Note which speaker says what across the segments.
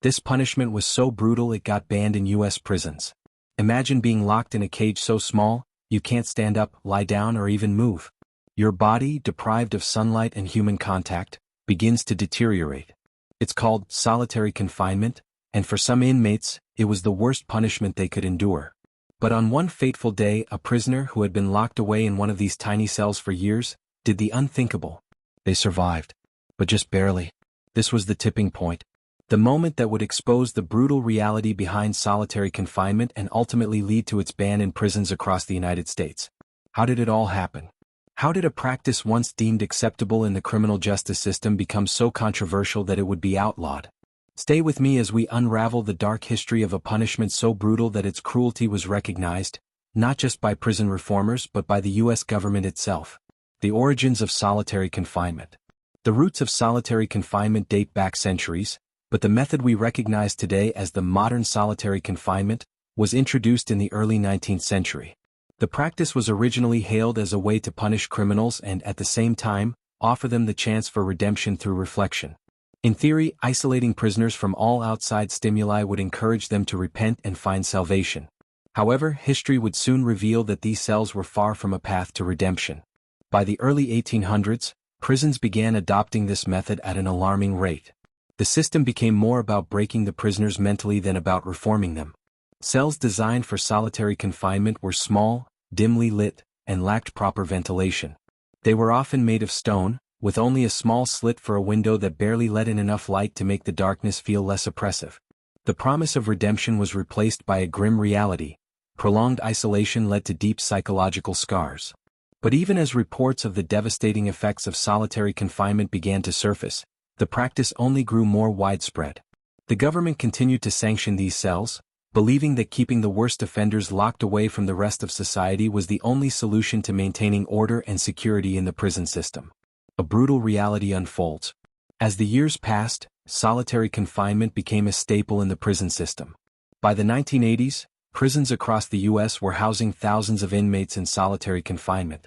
Speaker 1: This punishment was so brutal it got banned in U.S. prisons. Imagine being locked in a cage so small, you can't stand up, lie down, or even move. Your body, deprived of sunlight and human contact, begins to deteriorate. It's called solitary confinement, and for some inmates, it was the worst punishment they could endure. But on one fateful day, a prisoner who had been locked away in one of these tiny cells for years did the unthinkable. They survived. But just barely. This was the tipping point. The moment that would expose the brutal reality behind solitary confinement and ultimately lead to its ban in prisons across the United States. How did it all happen? How did a practice once deemed acceptable in the criminal justice system become so controversial that it would be outlawed? Stay with me as we unravel the dark history of a punishment so brutal that its cruelty was recognized, not just by prison reformers but by the U.S. government itself. The origins of solitary confinement. The roots of solitary confinement date back centuries, but the method we recognize today as the modern solitary confinement was introduced in the early 19th century. The practice was originally hailed as a way to punish criminals and, at the same time, offer them the chance for redemption through reflection. In theory, isolating prisoners from all outside stimuli would encourage them to repent and find salvation. However, history would soon reveal that these cells were far from a path to redemption. By the early 1800s, prisons began adopting this method at an alarming rate. The system became more about breaking the prisoners mentally than about reforming them. Cells designed for solitary confinement were small, dimly lit, and lacked proper ventilation. They were often made of stone, with only a small slit for a window that barely let in enough light to make the darkness feel less oppressive. The promise of redemption was replaced by a grim reality. Prolonged isolation led to deep psychological scars. But even as reports of the devastating effects of solitary confinement began to surface, the practice only grew more widespread. The government continued to sanction these cells, believing that keeping the worst offenders locked away from the rest of society was the only solution to maintaining order and security in the prison system. A brutal reality unfolds. As the years passed, solitary confinement became a staple in the prison system. By the 1980s, prisons across the U.S. were housing thousands of inmates in solitary confinement.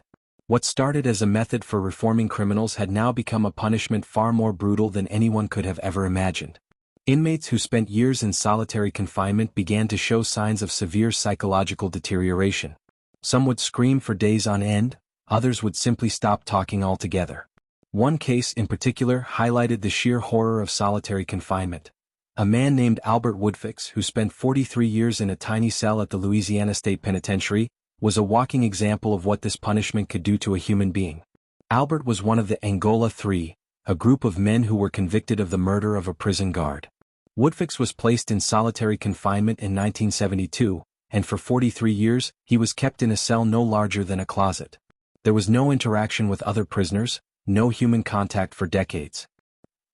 Speaker 1: What started as a method for reforming criminals had now become a punishment far more brutal than anyone could have ever imagined. Inmates who spent years in solitary confinement began to show signs of severe psychological deterioration. Some would scream for days on end, others would simply stop talking altogether. One case in particular highlighted the sheer horror of solitary confinement. A man named Albert Woodfox, who spent 43 years in a tiny cell at the Louisiana State Penitentiary, was a walking example of what this punishment could do to a human being. Albert was one of the Angola Three, a group of men who were convicted of the murder of a prison guard. Woodfox was placed in solitary confinement in 1972, and for 43 years, he was kept in a cell no larger than a closet. There was no interaction with other prisoners, no human contact for decades.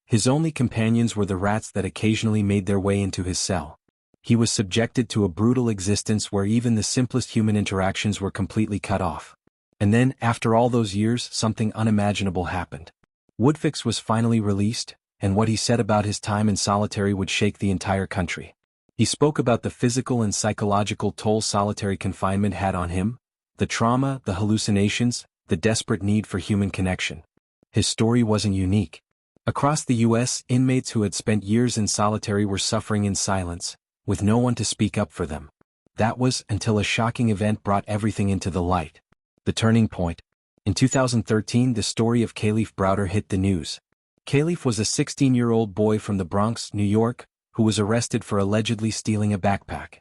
Speaker 1: His only companions were the rats that occasionally made their way into his cell. He was subjected to a brutal existence where even the simplest human interactions were completely cut off. And then, after all those years, something unimaginable happened. Woodfox was finally released, and what he said about his time in solitary would shake the entire country. He spoke about the physical and psychological toll solitary confinement had on him, the trauma, the hallucinations, the desperate need for human connection. His story wasn't unique. Across the U.S., inmates who had spent years in solitary were suffering in silence, with no one to speak up for them. That was until a shocking event brought everything into the light. The turning point. In 2013, the story of Kalief Browder hit the news. Kalief was a 16-year-old boy from the Bronx, New York, who was arrested for allegedly stealing a backpack.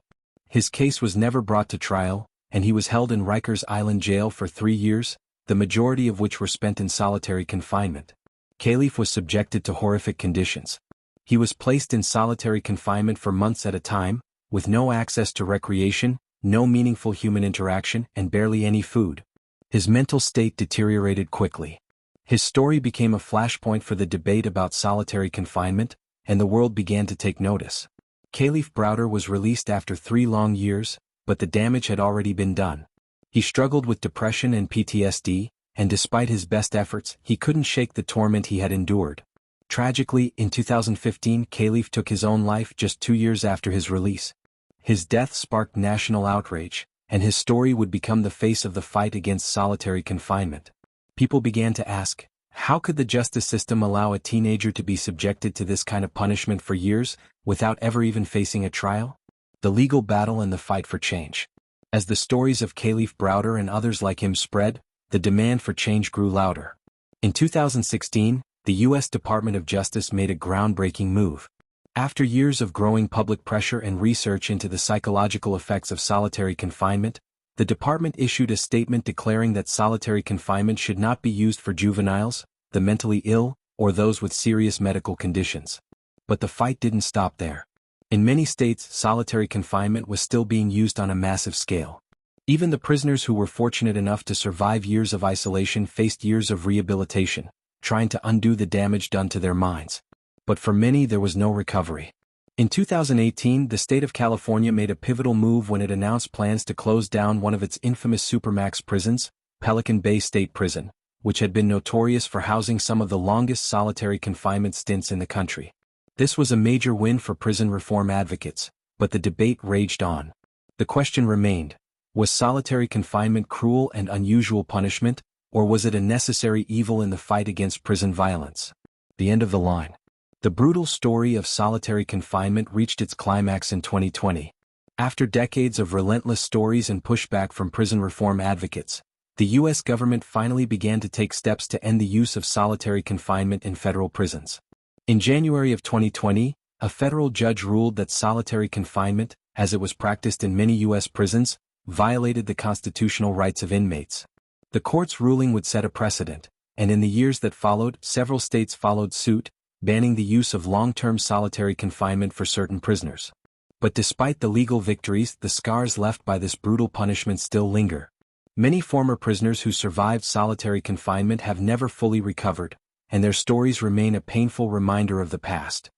Speaker 1: His case was never brought to trial, and he was held in Rikers Island jail for 3 years, the majority of which were spent in solitary confinement. Kalief was subjected to horrific conditions. He was placed in solitary confinement for months at a time, with no access to recreation, no meaningful human interaction, and barely any food. His mental state deteriorated quickly. His story became a flashpoint for the debate about solitary confinement, and the world began to take notice. Kalief Browder was released after 3 long years, but the damage had already been done. He struggled with depression and PTSD, and despite his best efforts, he couldn't shake the torment he had endured. Tragically, in 2015, Kalief took his own life just 2 years after his release. His death sparked national outrage, and his story would become the face of the fight against solitary confinement. People began to ask, How could the justice system allow a teenager to be subjected to this kind of punishment for years, without ever even facing a trial? The legal battle and the fight for change. As the stories of Kalief Browder and others like him spread, the demand for change grew louder. In 2016, the U.S. Department of Justice made a groundbreaking move. After years of growing public pressure and research into the psychological effects of solitary confinement, the department issued a statement declaring that solitary confinement should not be used for juveniles, the mentally ill, or those with serious medical conditions. But the fight didn't stop there. In many states, solitary confinement was still being used on a massive scale. Even the prisoners who were fortunate enough to survive years of isolation faced years of rehabilitation, trying to undo the damage done to their minds. But for many there was no recovery. In 2018, the state of California made a pivotal move when it announced plans to close down one of its infamous supermax prisons, Pelican Bay State Prison, which had been notorious for housing some of the longest solitary confinement stints in the country. This was a major win for prison reform advocates, but the debate raged on. The question remained, was solitary confinement cruel and unusual punishment, or was it a necessary evil in the fight against prison violence? The end of the line. The brutal story of solitary confinement reached its climax in 2020. After decades of relentless stories and pushback from prison reform advocates, the U.S. government finally began to take steps to end the use of solitary confinement in federal prisons. In January of 2020, a federal judge ruled that solitary confinement, as it was practiced in many U.S. prisons, violated the constitutional rights of inmates. The court's ruling would set a precedent, and in the years that followed, several states followed suit, banning the use of long-term solitary confinement for certain prisoners. But despite the legal victories, the scars left by this brutal punishment still linger. Many former prisoners who survived solitary confinement have never fully recovered, and their stories remain a painful reminder of the past.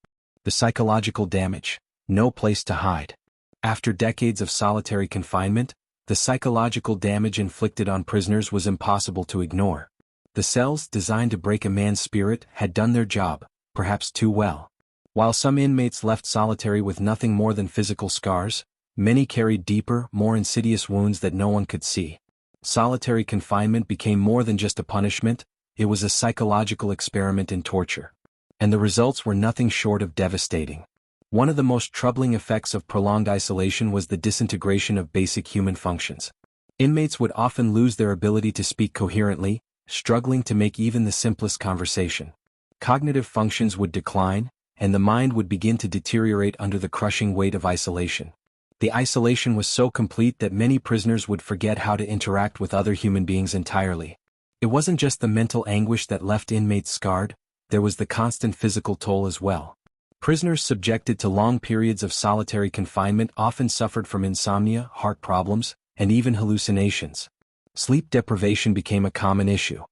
Speaker 1: The psychological damage. No place to hide. After decades of solitary confinement, the psychological damage inflicted on prisoners was impossible to ignore. The cells, designed to break a man's spirit, had done their job, perhaps too well. While some inmates left solitary with nothing more than physical scars, many carried deeper, more insidious wounds that no one could see. Solitary confinement became more than just a punishment, it was a psychological experiment in torture. And the results were nothing short of devastating. One of the most troubling effects of prolonged isolation was the disintegration of basic human functions. Inmates would often lose their ability to speak coherently, struggling to make even the simplest conversation. Cognitive functions would decline, and the mind would begin to deteriorate under the crushing weight of isolation. The isolation was so complete that many prisoners would forget how to interact with other human beings entirely. It wasn't just the mental anguish that left inmates scarred, there was the constant physical toll as well. Prisoners subjected to long periods of solitary confinement often suffered from insomnia, heart problems, and even hallucinations. Sleep deprivation became a common issue.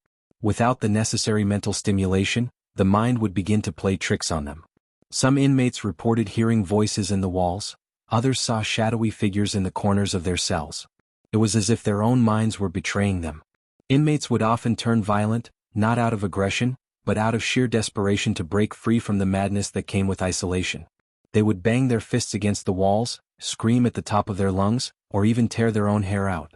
Speaker 1: Without the necessary mental stimulation, the mind would begin to play tricks on them. Some inmates reported hearing voices in the walls, others saw shadowy figures in the corners of their cells. It was as if their own minds were betraying them. Inmates would often turn violent, not out of aggression, but out of sheer desperation to break free from the madness that came with isolation. They would bang their fists against the walls, scream at the top of their lungs, or even tear their own hair out.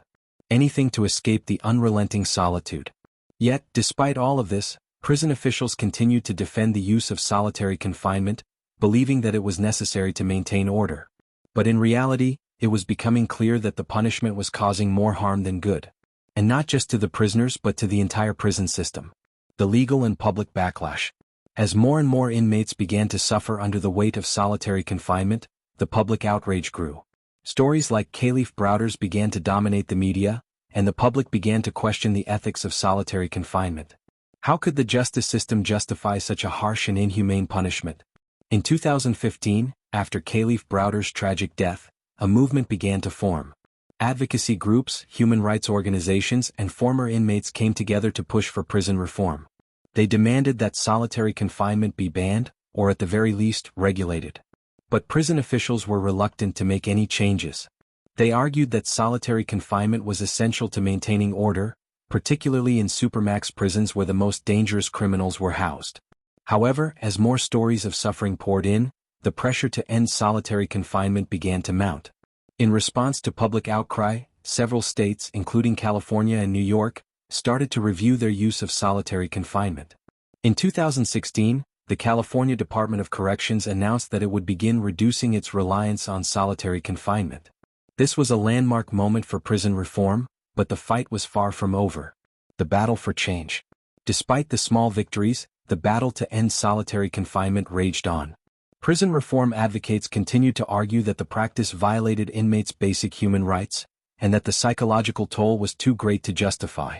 Speaker 1: Anything to escape the unrelenting solitude. Yet, despite all of this, prison officials continued to defend the use of solitary confinement, believing that it was necessary to maintain order. But in reality, it was becoming clear that the punishment was causing more harm than good. And not just to the prisoners but to the entire prison system. The legal and public backlash. As more and more inmates began to suffer under the weight of solitary confinement, the public outrage grew. Stories like Kalief Browder's began to dominate the media, and the public began to question the ethics of solitary confinement. How could the justice system justify such a harsh and inhumane punishment? In 2015, after Kalief Browder's tragic death, a movement began to form. Advocacy groups, human rights organizations, and former inmates came together to push for prison reform. They demanded that solitary confinement be banned, or at the very least, regulated. But prison officials were reluctant to make any changes. They argued that solitary confinement was essential to maintaining order, particularly in supermax prisons where the most dangerous criminals were housed. However, as more stories of suffering poured in, the pressure to end solitary confinement began to mount. In response to public outcry, several states, including California and New York, started to review their use of solitary confinement. In 2016, the California Department of Corrections announced that it would begin reducing its reliance on solitary confinement. This was a landmark moment for prison reform, but the fight was far from over. The battle for change. Despite the small victories, the battle to end solitary confinement raged on. Prison reform advocates continued to argue that the practice violated inmates' basic human rights, and that the psychological toll was too great to justify.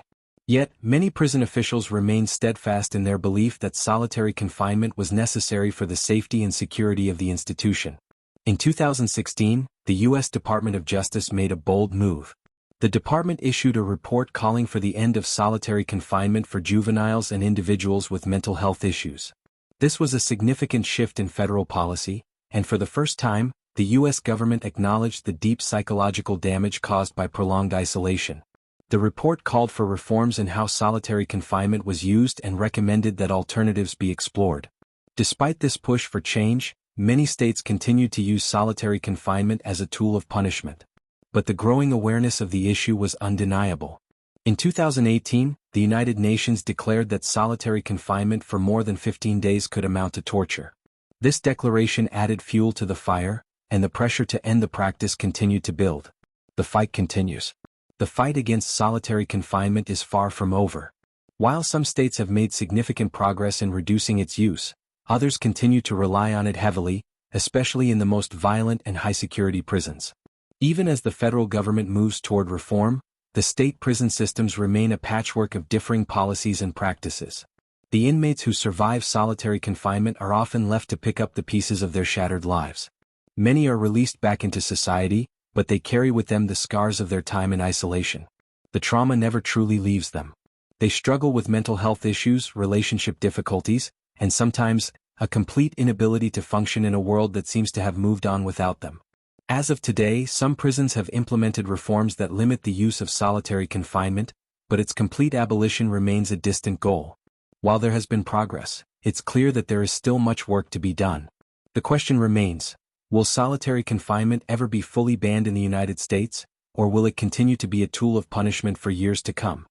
Speaker 1: Yet, many prison officials remained steadfast in their belief that solitary confinement was necessary for the safety and security of the institution. In 2016, the U.S. Department of Justice made a bold move. The department issued a report calling for the end of solitary confinement for juveniles and individuals with mental health issues. This was a significant shift in federal policy, and for the first time, the U.S. government acknowledged the deep psychological damage caused by prolonged isolation. The report called for reforms in how solitary confinement was used and recommended that alternatives be explored. Despite this push for change, many states continued to use solitary confinement as a tool of punishment. But the growing awareness of the issue was undeniable. In 2018, the United Nations declared that solitary confinement for more than 15 days could amount to torture. This declaration added fuel to the fire, and the pressure to end the practice continued to build. The fight continues. The fight against solitary confinement is far from over. While some states have made significant progress in reducing its use, others continue to rely on it heavily, especially in the most violent and high-security prisons. Even as the federal government moves toward reform, the state prison systems remain a patchwork of differing policies and practices. The inmates who survive solitary confinement are often left to pick up the pieces of their shattered lives. Many are released back into society, but they carry with them the scars of their time in isolation. The trauma never truly leaves them. They struggle with mental health issues, relationship difficulties, and sometimes, a complete inability to function in a world that seems to have moved on without them. As of today, some prisons have implemented reforms that limit the use of solitary confinement, but its complete abolition remains a distant goal. While there has been progress, it's clear that there is still much work to be done. The question remains, will solitary confinement ever be fully banned in the United States, or will it continue to be a tool of punishment for years to come?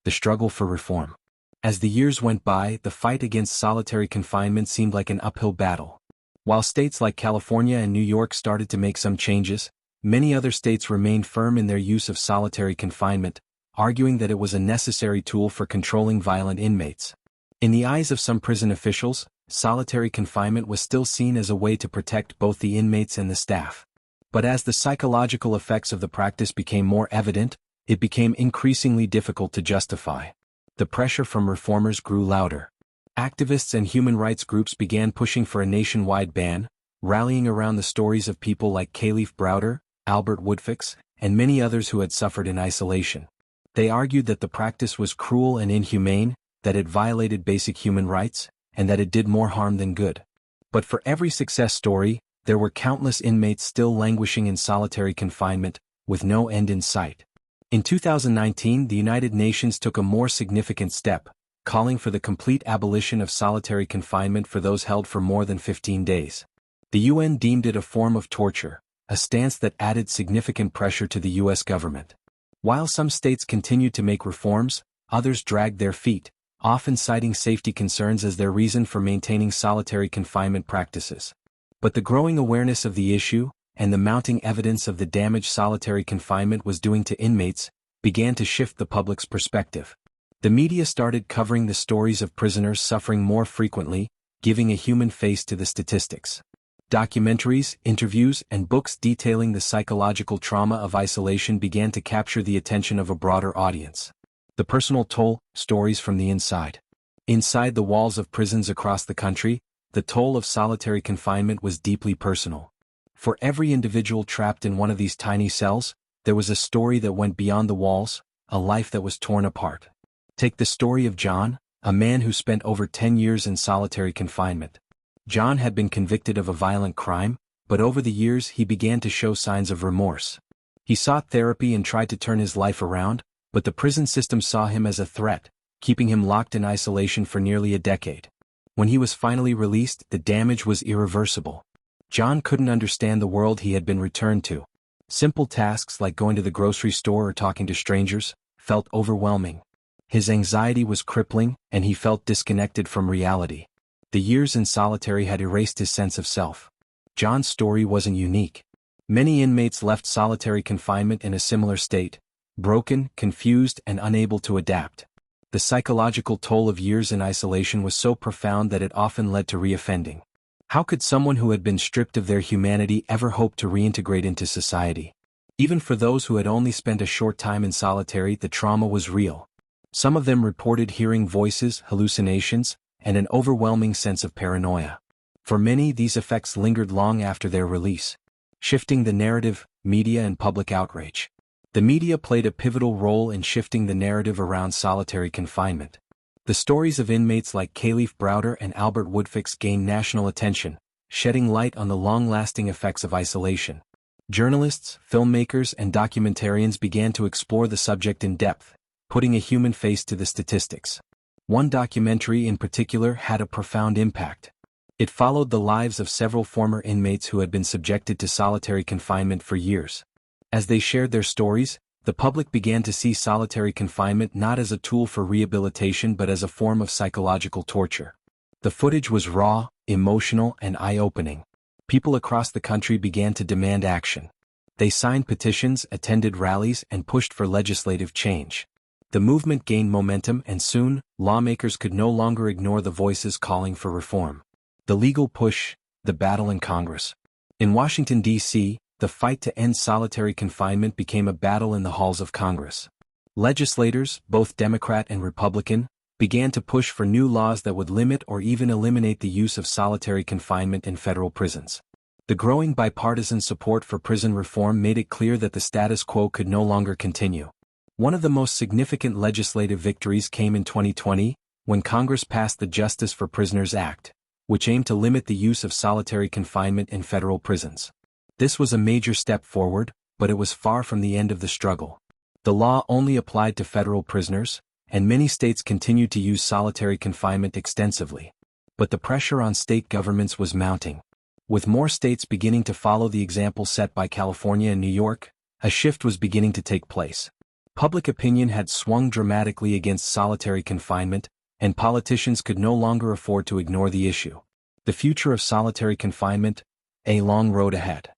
Speaker 1: The struggle for reform. As the years went by, the fight against solitary confinement seemed like an uphill battle. While states like California and New York started to make some changes, many other states remained firm in their use of solitary confinement, arguing that it was a necessary tool for controlling violent inmates. In the eyes of some prison officials, solitary confinement was still seen as a way to protect both the inmates and the staff. But as the psychological effects of the practice became more evident, it became increasingly difficult to justify. The pressure from reformers grew louder. Activists and human rights groups began pushing for a nationwide ban, rallying around the stories of people like Kalief Browder, Woodfox, and many others who had suffered in isolation. They argued that the practice was cruel and inhumane, that it violated basic human rights, and that it did more harm than good. But for every success story, there were countless inmates still languishing in solitary confinement, with no end in sight. In 2019, the United Nations took a more significant step, calling for the complete abolition of solitary confinement for those held for more than 15 days. The UN deemed it a form of torture, a stance that added significant pressure to the U.S. government. While some states continued to make reforms, others dragged their feet, often citing safety concerns as their reason for maintaining solitary confinement practices. But the growing awareness of the issue, and the mounting evidence of the damage solitary confinement was doing to inmates, began to shift the public's perspective. The media started covering the stories of prisoners suffering more frequently, giving a human face to the statistics. Documentaries, interviews, and books detailing the psychological trauma of isolation began to capture the attention of a broader audience. The personal toll, stories from the inside. Inside the walls of prisons across the country, the toll of solitary confinement was deeply personal. For every individual trapped in one of these tiny cells, there was a story that went beyond the walls, a life that was torn apart. Take the story of John, a man who spent over 10 years in solitary confinement. John had been convicted of a violent crime, but over the years he began to show signs of remorse. He sought therapy and tried to turn his life around, but the prison system saw him as a threat, keeping him locked in isolation for nearly a decade. When he was finally released, the damage was irreversible. John couldn't understand the world he had been returned to. Simple tasks like going to the grocery store or talking to strangers felt overwhelming. His anxiety was crippling, and he felt disconnected from reality. The years in solitary had erased his sense of self. John's story wasn't unique. Many inmates left solitary confinement in a similar state, broken, confused, and unable to adapt. The psychological toll of years in isolation was so profound that it often led to reoffending. How could someone who had been stripped of their humanity ever hope to reintegrate into society? Even for those who had only spent a short time in solitary, the trauma was real. Some of them reported hearing voices, hallucinations, and an overwhelming sense of paranoia. For many, these effects lingered long after their release, shifting the narrative, media, and public outrage. The media played a pivotal role in shifting the narrative around solitary confinement. The stories of inmates like Kalief, Browder, and Woodfox gained national attention, shedding light on the long-lasting effects of isolation. Journalists, filmmakers, and documentarians began to explore the subject in depth, putting a human face to the statistics. One documentary in particular had a profound impact. It followed the lives of several former inmates who had been subjected to solitary confinement for years. As they shared their stories, the public began to see solitary confinement not as a tool for rehabilitation but as a form of psychological torture. The footage was raw, emotional, and eye-opening. People across the country began to demand action. They signed petitions, attended rallies, and pushed for legislative change. The movement gained momentum, and soon, lawmakers could no longer ignore the voices calling for reform. The legal push, the battle in Congress. In Washington, D.C., the fight to end solitary confinement became a battle in the halls of Congress. Legislators, both Democrat and Republican, began to push for new laws that would limit or even eliminate the use of solitary confinement in federal prisons. The growing bipartisan support for prison reform made it clear that the status quo could no longer continue. One of the most significant legislative victories came in 2020, when Congress passed the Justice for Prisoners Act, which aimed to limit the use of solitary confinement in federal prisons. This was a major step forward, but it was far from the end of the struggle. The law only applied to federal prisoners, and many states continued to use solitary confinement extensively. But the pressure on state governments was mounting. With more states beginning to follow the example set by California and New York, a shift was beginning to take place. Public opinion had swung dramatically against solitary confinement, and politicians could no longer afford to ignore the issue. The future of solitary confinement, a long road ahead.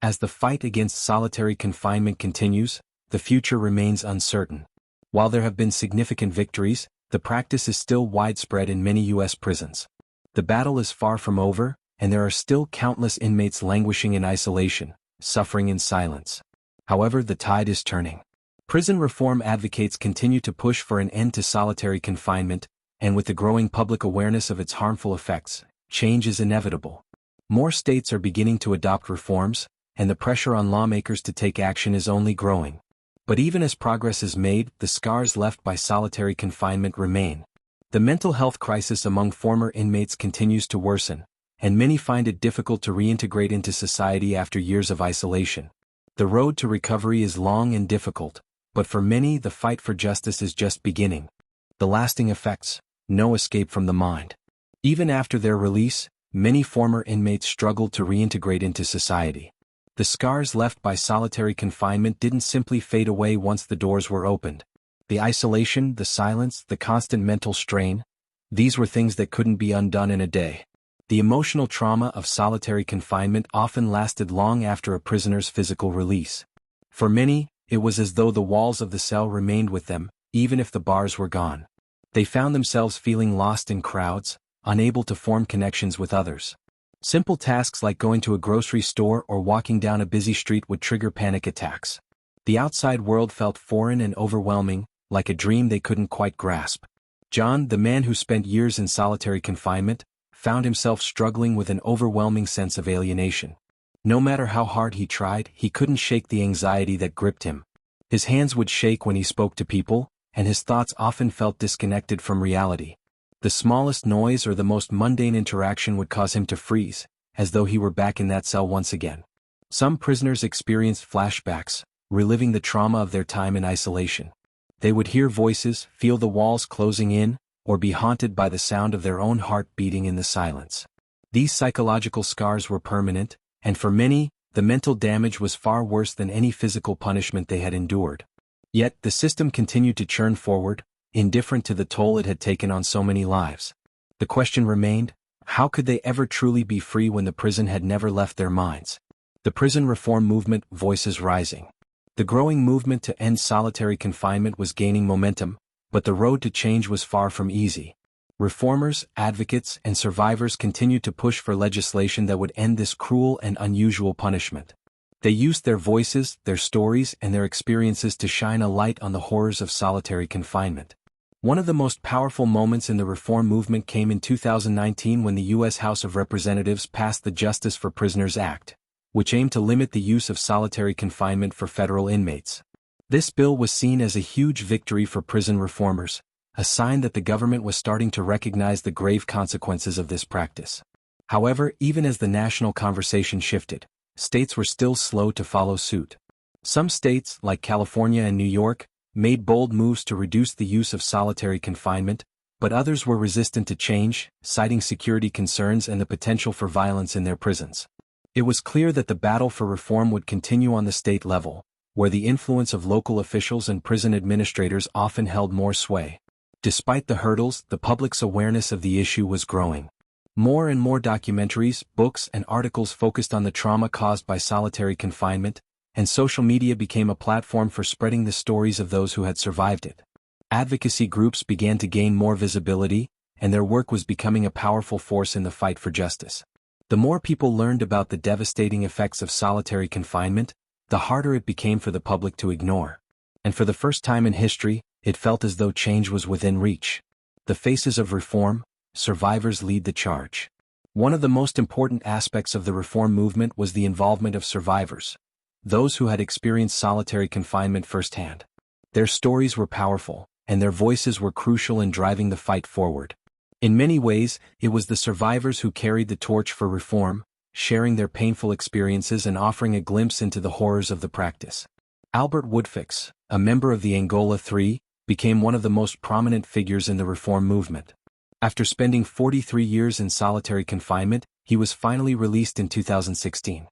Speaker 1: As the fight against solitary confinement continues, the future remains uncertain. While there have been significant victories, the practice is still widespread in many U.S. prisons. The battle is far from over, and there are still countless inmates languishing in isolation, suffering in silence. However, the tide is turning. Prison reform advocates continue to push for an end to solitary confinement, and with the growing public awareness of its harmful effects, change is inevitable. More states are beginning to adopt reforms, and the pressure on lawmakers to take action is only growing. But even as progress is made, the scars left by solitary confinement remain. The mental health crisis among former inmates continues to worsen, and many find it difficult to reintegrate into society after years of isolation. The road to recovery is long and difficult, but for many the fight for justice is just beginning. The lasting effects, no escape from the mind. Even after their release, many former inmates struggled to reintegrate into society. The scars left by solitary confinement didn't simply fade away once the doors were opened. The isolation, the silence, the constant mental strain, these were things that couldn't be undone in a day. The emotional trauma of solitary confinement often lasted long after a prisoner's physical release. For many, it was as though the walls of the cell remained with them, even if the bars were gone. They found themselves feeling lost in crowds, unable to form connections with others. Simple tasks like going to a grocery store or walking down a busy street would trigger panic attacks. The outside world felt foreign and overwhelming, like a dream they couldn't quite grasp. John, the man who spent years in solitary confinement, found himself struggling with an overwhelming sense of alienation. No matter how hard he tried, he couldn't shake the anxiety that gripped him. His hands would shake when he spoke to people, and his thoughts often felt disconnected from reality. The smallest noise or the most mundane interaction would cause him to freeze, as though he were back in that cell once again. Some prisoners experienced flashbacks, reliving the trauma of their time in isolation. They would hear voices, feel the walls closing in, or be haunted by the sound of their own heart beating in the silence. These psychological scars were permanent, and for many, the mental damage was far worse than any physical punishment they had endured. Yet the system continued to churn forward, indifferent to the toll it had taken on so many lives. The question remained, how could they ever truly be free when the prison had never left their minds? The prison reform movement, voices rising. The growing movement to end solitary confinement was gaining momentum, but the road to change was far from easy. Reformers, advocates, and survivors continued to push for legislation that would end this cruel and unusual punishment. They used their voices, their stories, and their experiences to shine a light on the horrors of solitary confinement. One of the most powerful moments in the reform movement came in 2019 when the U.S. House of Representatives passed the Justice for Prisoners Act, which aimed to limit the use of solitary confinement for federal inmates. This bill was seen as a huge victory for prison reformers, a sign that the government was starting to recognize the grave consequences of this practice. However, even as the national conversation shifted, states were still slow to follow suit. Some states, like California and New York, made bold moves to reduce the use of solitary confinement, but others were resistant to change, citing security concerns and the potential for violence in their prisons. It was clear that the battle for reform would continue on the state level, where the influence of local officials and prison administrators often held more sway. Despite the hurdles, the public's awareness of the issue was growing. More and more documentaries, books, and articles focused on the trauma caused by solitary confinement, and social media became a platform for spreading the stories of those who had survived it. Advocacy groups began to gain more visibility, and their work was becoming a powerful force in the fight for justice. The more people learned about the devastating effects of solitary confinement, the harder it became for the public to ignore. And for the first time in history, it felt as though change was within reach. The faces of reform, survivors lead the charge. One of the most important aspects of the reform movement was the involvement of survivors, those who had experienced solitary confinement firsthand. Their stories were powerful, and their voices were crucial in driving the fight forward. In many ways, it was the survivors who carried the torch for reform, sharing their painful experiences and offering a glimpse into the horrors of the practice. Albert Woodfox, a member of the Angola Three, became one of the most prominent figures in the reform movement. After spending 43 years in solitary confinement, he was finally released in 2016.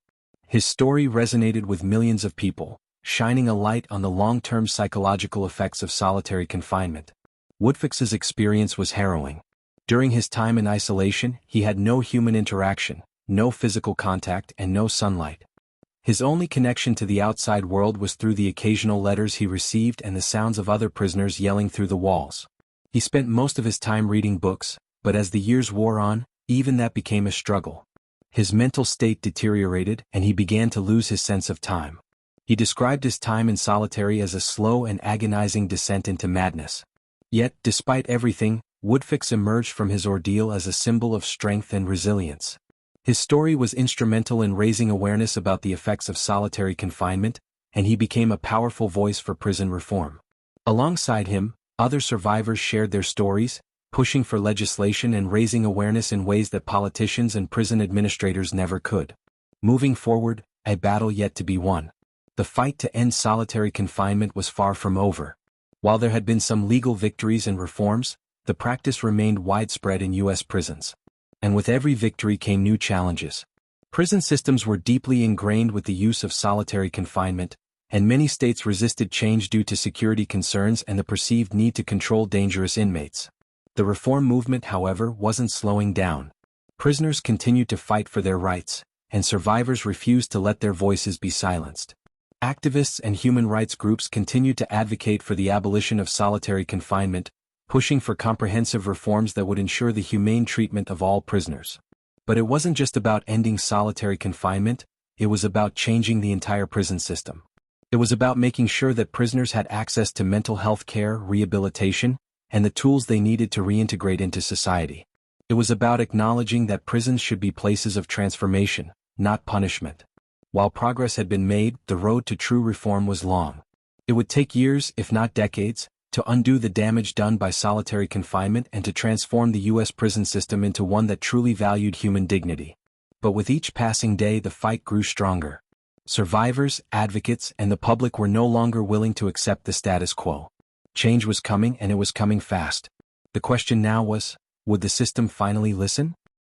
Speaker 1: His story resonated with millions of people, shining a light on the long-term psychological effects of solitary confinement. Woodfox's experience was harrowing. During his time in isolation, he had no human interaction, no physical contact, and no sunlight. His only connection to the outside world was through the occasional letters he received and the sounds of other prisoners yelling through the walls. He spent most of his time reading books, but as the years wore on, even that became a struggle. His mental state deteriorated, and he began to lose his sense of time. He described his time in solitary as a slow and agonizing descent into madness. Yet, despite everything, Woodfox emerged from his ordeal as a symbol of strength and resilience. His story was instrumental in raising awareness about the effects of solitary confinement, and he became a powerful voice for prison reform. Alongside him, other survivors shared their stories, pushing for legislation and raising awareness in ways that politicians and prison administrators never could. Moving forward, a battle yet to be won. The fight to end solitary confinement was far from over. While there had been some legal victories and reforms, the practice remained widespread in U.S. prisons. And with every victory came new challenges. Prison systems were deeply ingrained with the use of solitary confinement, and many states resisted change due to security concerns and the perceived need to control dangerous inmates. The reform movement, however, wasn't slowing down. Prisoners continued to fight for their rights, and survivors refused to let their voices be silenced. Activists and human rights groups continued to advocate for the abolition of solitary confinement, pushing for comprehensive reforms that would ensure the humane treatment of all prisoners. But it wasn't just about ending solitary confinement, it was about changing the entire prison system. It was about making sure that prisoners had access to mental health care, rehabilitation, and the tools they needed to reintegrate into society. It was about acknowledging that prisons should be places of transformation, not punishment. While progress had been made, the road to true reform was long. It would take years, if not decades, to undo the damage done by solitary confinement and to transform the U.S. prison system into one that truly valued human dignity. But with each passing day, the fight grew stronger. Survivors, advocates, and the public were no longer willing to accept the status quo. Change was coming, and it was coming fast. The question now was, would the system finally listen?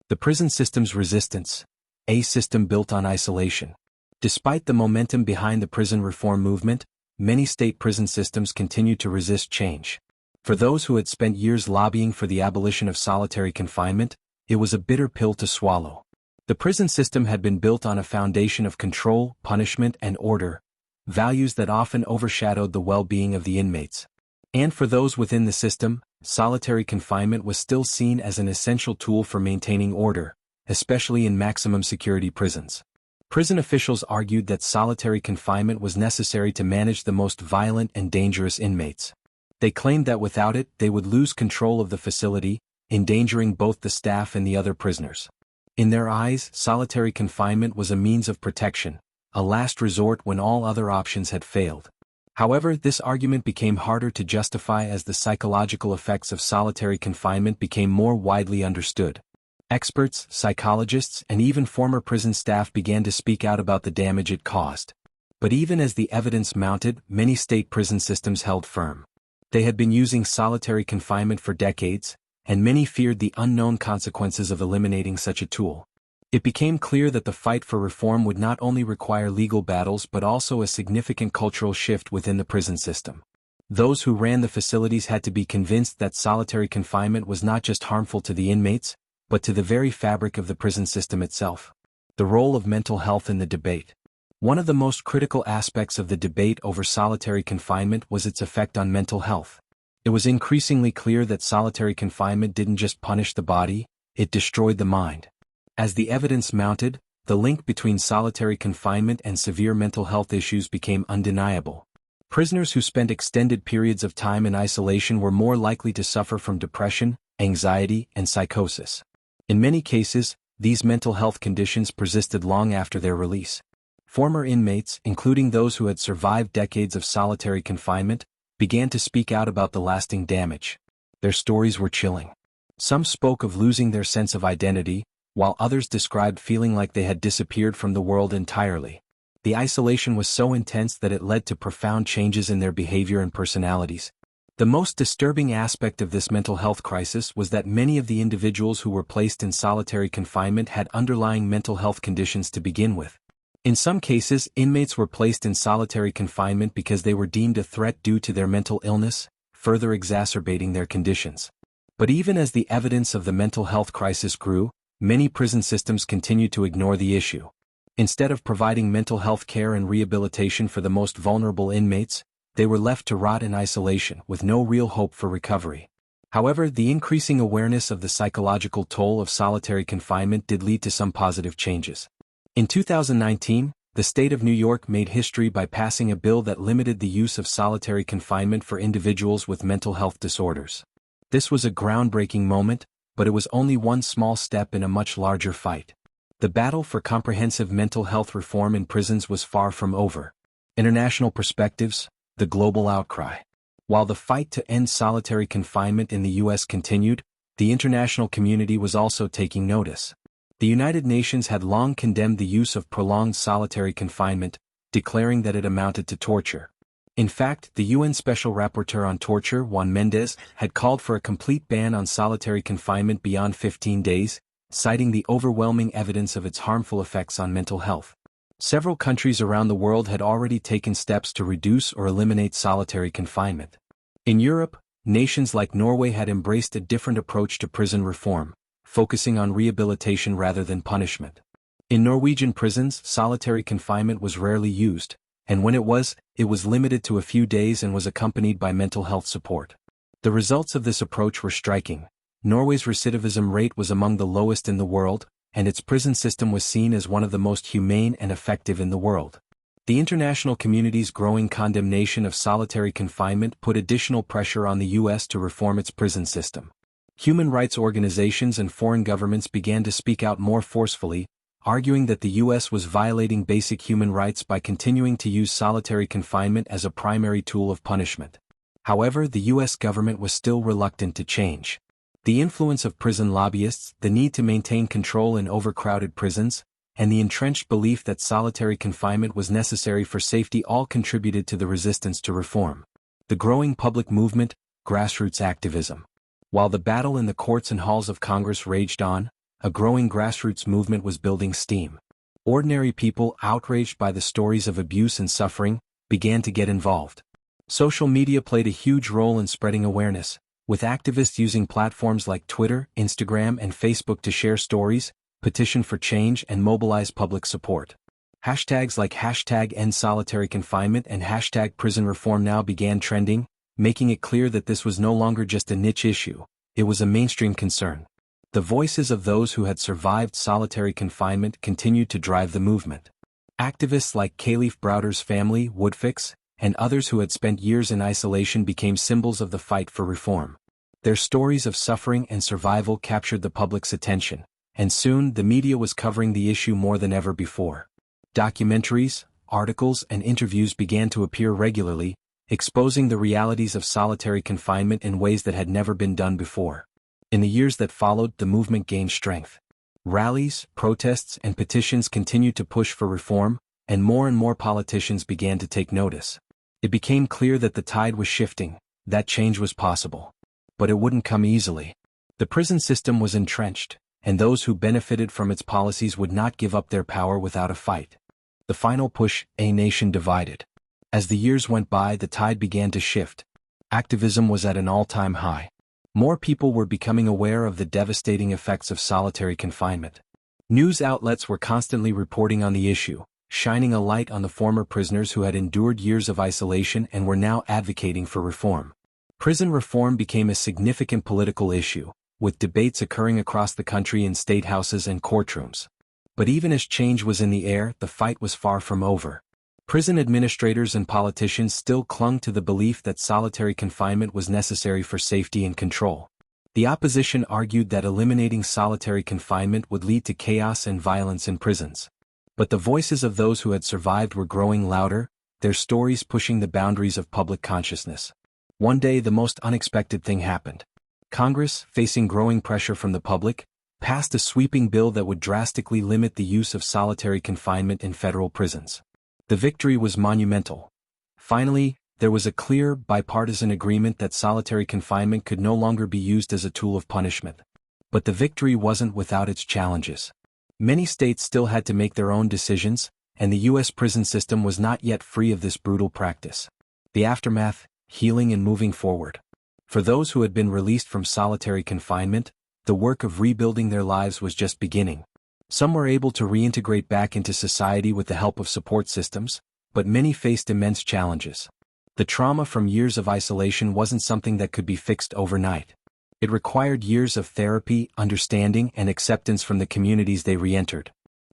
Speaker 1: The prison system's resistance, a system built on isolation. Despite the momentum behind the prison reform movement, many state prison systems continued to resist change. For those who had spent years lobbying for the abolition of solitary confinement, it was a bitter pill to swallow. The prison system had been built on a foundation of control, punishment, and order, values that often overshadowed the well-being of the inmates. And for those within the system, solitary confinement was still seen as an essential tool for maintaining order, especially in maximum security prisons. Prison officials argued that solitary confinement was necessary to manage the most violent and dangerous inmates. They claimed that without it, they would lose control of the facility, endangering both the staff and the other prisoners. In their eyes, solitary confinement was a means of protection, a last resort when all other options had failed. However, this argument became harder to justify as the psychological effects of solitary confinement became more widely understood. Experts, psychologists, and even former prison staff began to speak out about the damage it caused. But even as the evidence mounted, many state prison systems held firm. They had been using solitary confinement for decades, and many feared the unknown consequences of eliminating such a tool. It became clear that the fight for reform would not only require legal battles but also a significant cultural shift within the prison system. Those who ran the facilities had to be convinced that solitary confinement was not just harmful to the inmates, but to the very fabric of the prison system itself. The role of mental health in the debate. One of the most critical aspects of the debate over solitary confinement was its effect on mental health. It was increasingly clear that solitary confinement didn't just punish the body, it destroyed the mind. As the evidence mounted, the link between solitary confinement and severe mental health issues became undeniable. Prisoners who spent extended periods of time in isolation were more likely to suffer from depression, anxiety, and psychosis. In many cases, these mental health conditions persisted long after their release. Former inmates, including those who had survived decades of solitary confinement, began to speak out about the lasting damage. Their stories were chilling. Some spoke of losing their sense of identity, while others described feeling like they had disappeared from the world entirely. The isolation was so intense that it led to profound changes in their behavior and personalities. The most disturbing aspect of this mental health crisis was that many of the individuals who were placed in solitary confinement had underlying mental health conditions to begin with. In some cases, inmates were placed in solitary confinement because they were deemed a threat due to their mental illness, further exacerbating their conditions. But even as the evidence of the mental health crisis grew, many prison systems continued to ignore the issue. Instead of providing mental health care and rehabilitation for the most vulnerable inmates, they were left to rot in isolation with no real hope for recovery. However, the increasing awareness of the psychological toll of solitary confinement did lead to some positive changes. In 2019, the state of New York made history by passing a bill that limited the use of solitary confinement for individuals with mental health disorders. This was a groundbreaking moment, but it was only one small step in a much larger fight. The battle for comprehensive mental health reform in prisons was far from over. International perspectives, the global outcry. While the fight to end solitary confinement in the U.S. continued, the international community was also taking notice. The United Nations had long condemned the use of prolonged solitary confinement, declaring that it amounted to torture. In fact, the UN Special Rapporteur on Torture, Juan Mendez, had called for a complete ban on solitary confinement beyond 15 days, citing the overwhelming evidence of its harmful effects on mental health. Several countries around the world had already taken steps to reduce or eliminate solitary confinement. In Europe, nations like Norway had embraced a different approach to prison reform, focusing on rehabilitation rather than punishment. In Norwegian prisons, solitary confinement was rarely used, and when it was limited to a few days and was accompanied by mental health support. The results of this approach were striking. Norway's recidivism rate was among the lowest in the world, and its prison system was seen as one of the most humane and effective in the world. The international community's growing condemnation of solitary confinement put additional pressure on the U.S. to reform its prison system. Human rights organizations and foreign governments began to speak out more forcefully, arguing that the U.S. was violating basic human rights by continuing to use solitary confinement as a primary tool of punishment. However, the U.S. government was still reluctant to change. The influence of prison lobbyists, the need to maintain control in overcrowded prisons, and the entrenched belief that solitary confinement was necessary for safety all contributed to the resistance to reform. The growing public movement, grassroots activism. While the battle in the courts and halls of Congress raged on, a growing grassroots movement was building steam. Ordinary people, outraged by the stories of abuse and suffering, began to get involved. Social media played a huge role in spreading awareness, with activists using platforms like Twitter, Instagram, and Facebook to share stories, petition for change, and mobilize public support. Hashtags like #EndSolitaryConfinement and #PrisonReform now began trending, making it clear that this was no longer just a niche issue, it was a mainstream concern. The voices of those who had survived solitary confinement continued to drive the movement. Activists like Kalief Browder's family, Woodfox, and others who had spent years in isolation became symbols of the fight for reform. Their stories of suffering and survival captured the public's attention, and soon the media was covering the issue more than ever before. Documentaries, articles, and interviews began to appear regularly, exposing the realities of solitary confinement in ways that had never been done before. In the years that followed, the movement gained strength. Rallies, protests, and petitions continued to push for reform, and more politicians began to take notice. It became clear that the tide was shifting, that change was possible. But it wouldn't come easily. The prison system was entrenched, and those who benefited from its policies would not give up their power without a fight. The final push, a nation divided. As the years went by, the tide began to shift. Activism was at an all-time high. More people were becoming aware of the devastating effects of solitary confinement. News outlets were constantly reporting on the issue, shining a light on the former prisoners who had endured years of isolation and were now advocating for reform. Prison reform became a significant political issue, with debates occurring across the country in state houses and courtrooms. But even as change was in the air, the fight was far from over. Prison administrators and politicians still clung to the belief that solitary confinement was necessary for safety and control. The opposition argued that eliminating solitary confinement would lead to chaos and violence in prisons. But the voices of those who had survived were growing louder, their stories pushing the boundaries of public consciousness. One day, the most unexpected thing happened. Congress, facing growing pressure from the public, passed a sweeping bill that would drastically limit the use of solitary confinement in federal prisons. The victory was monumental. Finally, there was a clear, bipartisan agreement that solitary confinement could no longer be used as a tool of punishment. But the victory wasn't without its challenges. Many states still had to make their own decisions, and the U.S. prison system was not yet free of this brutal practice. The aftermath, healing and moving forward. For those who had been released from solitary confinement, the work of rebuilding their lives was just beginning. Some were able to reintegrate back into society with the help of support systems, but many faced immense challenges. The trauma from years of isolation wasn't something that could be fixed overnight. It required years of therapy, understanding, and acceptance from the communities they re-entered.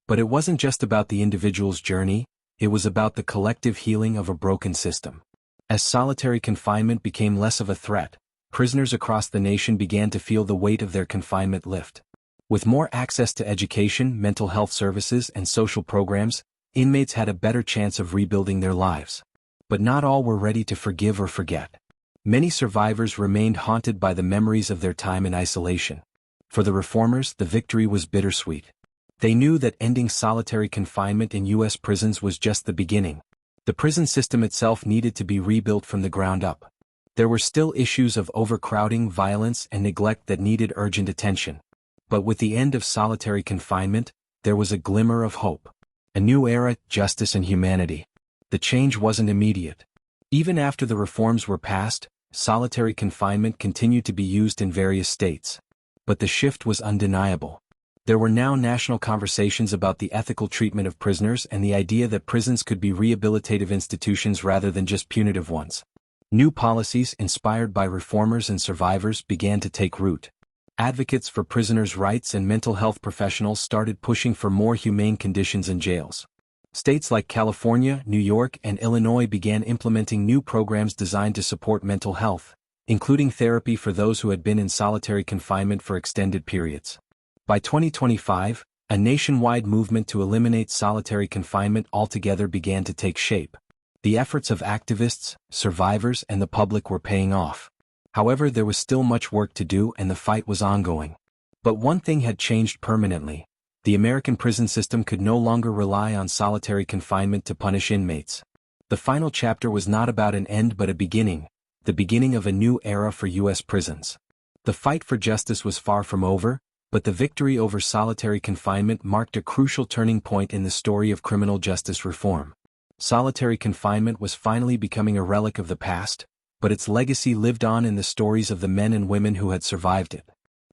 Speaker 1: But it wasn't just about the individual's journey, it was about the collective healing of a broken system. As solitary confinement became less of a threat, prisoners across the nation began to feel the weight of their confinement lift. With more access to education, mental health services, and social programs, inmates had a better chance of rebuilding their lives. But not all were ready to forgive or forget. Many survivors remained haunted by the memories of their time in isolation. For the reformers, the victory was bittersweet. They knew that ending solitary confinement in U.S. prisons was just the beginning. The prison system itself needed to be rebuilt from the ground up. There were still issues of overcrowding, violence, and neglect that needed urgent attention. But with the end of solitary confinement, there was a glimmer of hope. A new era, justice and humanity. The change wasn't immediate. Even after the reforms were passed, solitary confinement continued to be used in various states. But the shift was undeniable. There were now national conversations about the ethical treatment of prisoners and the idea that prisons could be rehabilitative institutions rather than just punitive ones. New policies, inspired by reformers and survivors, began to take root. Advocates for prisoners' rights and mental health professionals started pushing for more humane conditions in jails. States like California, New York, and Illinois began implementing new programs designed to support mental health, including therapy for those who had been in solitary confinement for extended periods. By 2025, a nationwide movement to eliminate solitary confinement altogether began to take shape. The efforts of activists, survivors, and the public were paying off. However, there was still much work to do and the fight was ongoing. But one thing had changed permanently. The American prison system could no longer rely on solitary confinement to punish inmates. The final chapter was not about an end but a beginning, the beginning of a new era for U.S. prisons. The fight for justice was far from over, but the victory over solitary confinement marked a crucial turning point in the story of criminal justice reform. Solitary confinement was finally becoming a relic of the past, but its legacy lived on in the stories of the men and women who had survived it.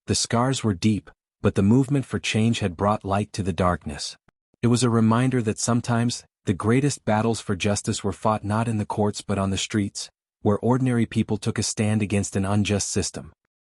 Speaker 1: The scars were deep, but the movement for change had brought light to the darkness. It was a reminder that sometimes, the greatest battles for justice were fought not in the courts but on the streets, where ordinary people took a stand against an unjust system.